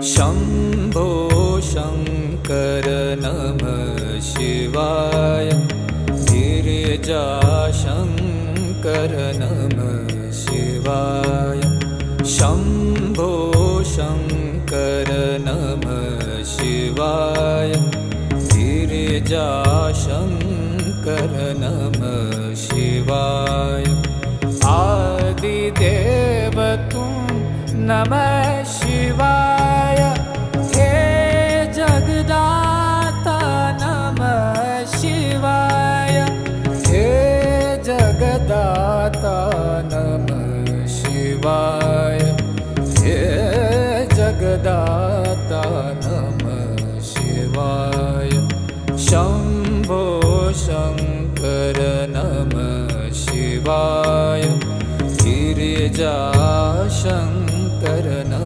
शम्भो शङ्कर नमः शिवाय गिरिजाशङ्कर नमः शिवाय शम्भो शङ्कर नमः शिवाय गिरिजाशङ्कर नमः शिवाय आदिदेव तुम नमः शिवाय हे जगदाता नमः शिवाय हे जगदाता नमः शिवाय हे जगदाता नमः शिवाय शम्भो शङ्कर नमः शिवाय गिरिजाशङ्कर